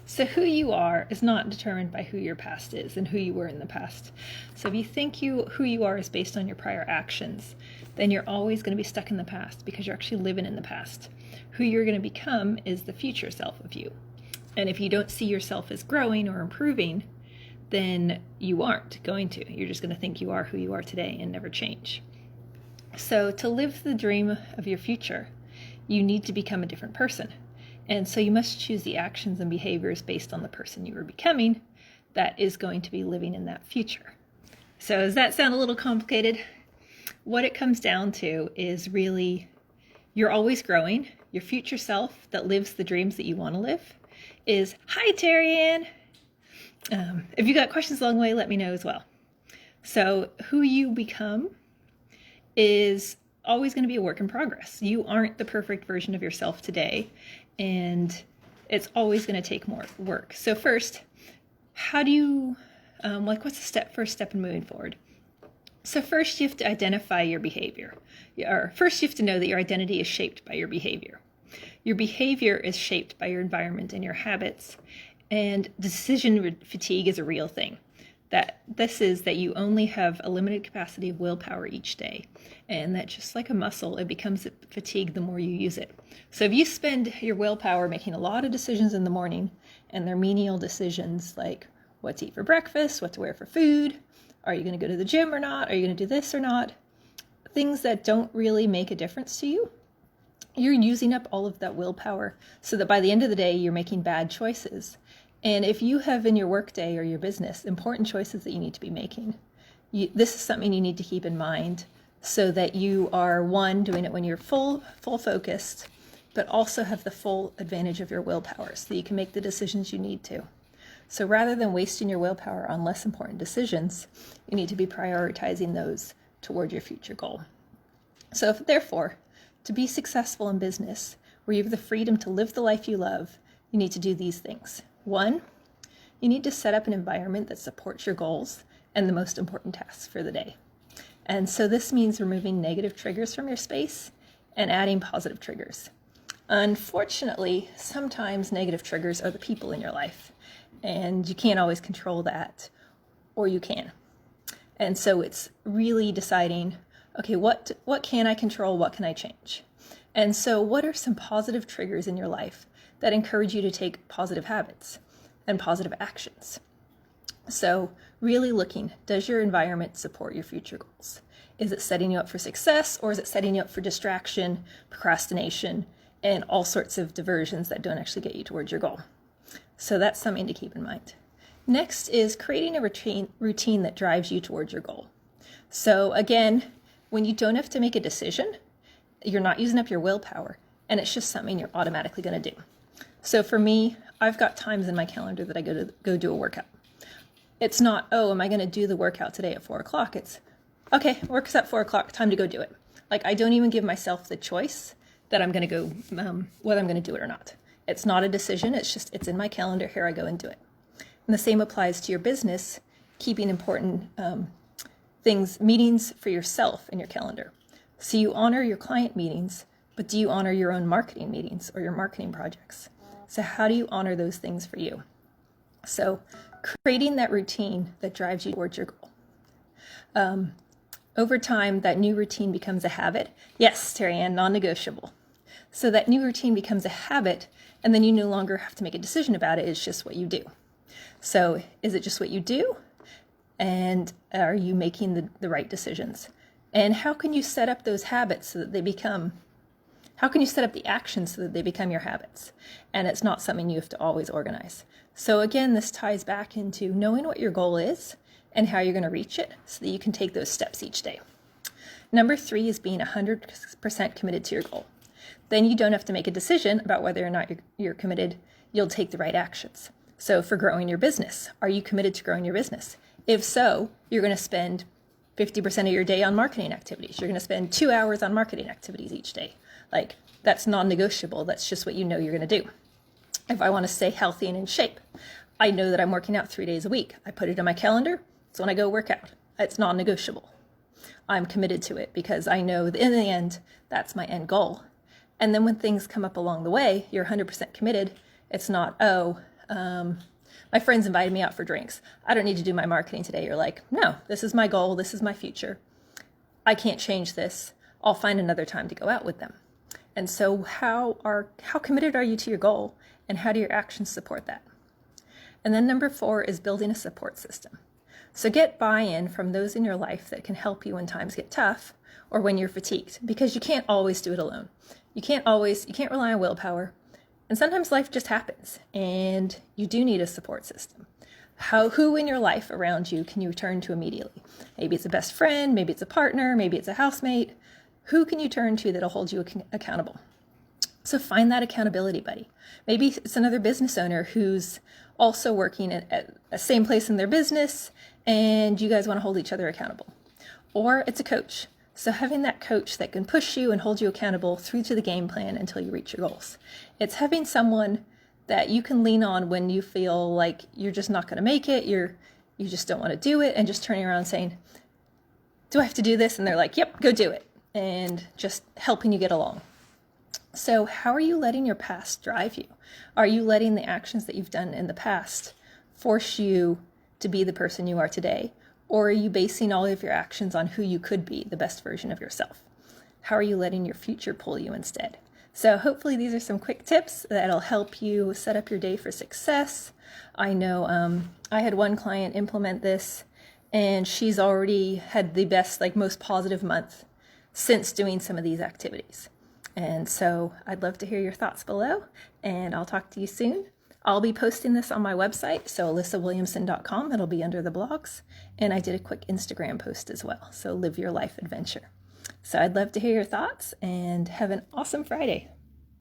So who you are is not determined by who your past is and who you were in the past. So if you think who you are is based on your prior actions, then you're always going to be stuck in the past because you're actually living in the past. Who you're going to become is the future self of you. And if you don't see yourself as growing or improving, then you aren't going to. You're just going to think you are who you are today and never change. So to live the dream of your future, you need to become a different person. And so you must choose the actions and behaviors based on the person you are becoming that is going to be living in that future. So does that sound a little complicated? What it comes down to is really you're always growing. Your future self that lives the dreams that you want to live is, hi, Terry Ann. If you got questions along the way, let me know as well. So who you become is always going to be a work in progress. You aren't the perfect version of yourself today, and it's always going to take more work. So first, how do you, what's the first step in moving forward? So first you have to identify your behavior. First you have to know that your identity is shaped by your behavior. Your behavior is shaped by your environment and your habits, and decision fatigue is a real thing. That you only have a limited capacity of willpower each day, and that just like a muscle, it becomes fatigued the more you use it. So if you spend your willpower making a lot of decisions in the morning, and they're menial decisions like what to eat for breakfast, what to wear for food, are you going to go to the gym or not, are you going to do this or not, things that don't really make a difference to you, you're using up all of that willpower so that by the end of the day, you're making bad choices. And if you have in your workday or your business important choices that you need to be making, this is something you need to keep in mind so that you are, one, doing it when you're full focused, but also have the full advantage of your willpower so that you can make the decisions you need to. So rather than wasting your willpower on less important decisions, you need to be prioritizing those toward your future goal. So therefore, to be successful in business, where you have the freedom to live the life you love, you need to do these things. One, you need to set up an environment that supports your goals and the most important tasks for the day. And so this means removing negative triggers from your space and adding positive triggers. Unfortunately, sometimes negative triggers are the people in your life, and you can't always control that, or you can. And so it's really deciding, okay, what can I control? What can I change? And so what are some positive triggers in your life that encourage you to take positive habits and positive actions? So really looking, does your environment support your future goals? Is it setting you up for success, or is it setting you up for distraction, procrastination, and all sorts of diversions that don't actually get you towards your goal? So that's something to keep in mind. Next is creating a routine that drives you towards your goal. So again, when you don't have to make a decision, you're not using up your willpower, and it's just something you're automatically going to do. So for me, I've got times in my calendar that I go do a workout. It's not, oh, am I going to do the workout today at 4 o'clock? It's, okay, work's at 4 o'clock, time to go do it. Like, I don't even give myself the choice that I'm going to go, whether I'm going to do it or not. It's not a decision, it's just, it's in my calendar, here I go and do it. And the same applies to your business, keeping important meetings for yourself in your calendar. So you honor your client meetings, but do you honor your own marketing meetings or your marketing projects? So how do you honor those things for you? So creating that routine that drives you towards your goal. Over time, that new routine becomes a habit. Yes, Terry Ann, non-negotiable. So that new routine becomes a habit, and then you no longer have to make a decision about it. It's just what you do. So is it just what you do? And are you making the right decisions? And how can you set up those habits so that they become, how can you set up the actions so that they become your habits? And it's not something you have to always organize. So again, this ties back into knowing what your goal is and how you're going to reach it so that you can take those steps each day. Number 3 is being 100% committed to your goal. Then you don't have to make a decision about whether or not you're committed. You'll take the right actions. So for growing your business, are you committed to growing your business? If so, you're going to spend 50% of your day on marketing activities. You're going to spend 2 hours on marketing activities each day. Like, that's non-negotiable. That's just what you know you're going to do. If I want to stay healthy and in shape, I know that I'm working out 3 days a week. I put it in my calendar. So when I go work out, it's non-negotiable. I'm committed to it because I know that in the end, that's my end goal. And then when things come up along the way, you're 100% committed. It's not, oh, My friends invited me out for drinks. I don't need to do my marketing today. You're like, no, this is my goal. This is my future. I can't change this. I'll find another time to go out with them. And so how committed are you to your goal, and how do your actions support that? And then number 4 is building a support system. So get buy-in from those in your life that can help you when times get tough or when you're fatigued, because you can't always do it alone. You can't rely on willpower. And sometimes life just happens and you do need a support system. Who in your life around you can you turn to immediately? Maybe it's a best friend, maybe it's a partner, maybe it's a housemate. Who can you turn to that'll hold you accountable? So find that accountability buddy. Maybe it's another business owner who's also working at the same place in their business and you guys want to hold each other accountable. Or it's a coach. So having that coach that can push you and hold you accountable through to the game plan until you reach your goals. It's having someone that you can lean on when you feel like you're just not going to make it, you just don't want to do it, and just turning around saying, do I have to do this? And they're like, yep, go do it. And just helping you get along. So how are you letting your past drive you? Are you letting the actions that you've done in the past force you to be the person you are today? Or are you basing all of your actions on who you could be, the best version of yourself? How are you letting your future pull you instead? So hopefully these are some quick tips that'll help you set up your day for success. I know I had one client implement this, and she's already had the best, most positive month since doing some of these activities. And so I'd love to hear your thoughts below, and I'll talk to you soon. I'll be posting this on my website, so alyssawilliamson.com. It'll be under the blogs. And I did a quick Instagram post as well, so Live Your Life Adventure. So I'd love to hear your thoughts, and have an awesome Friday.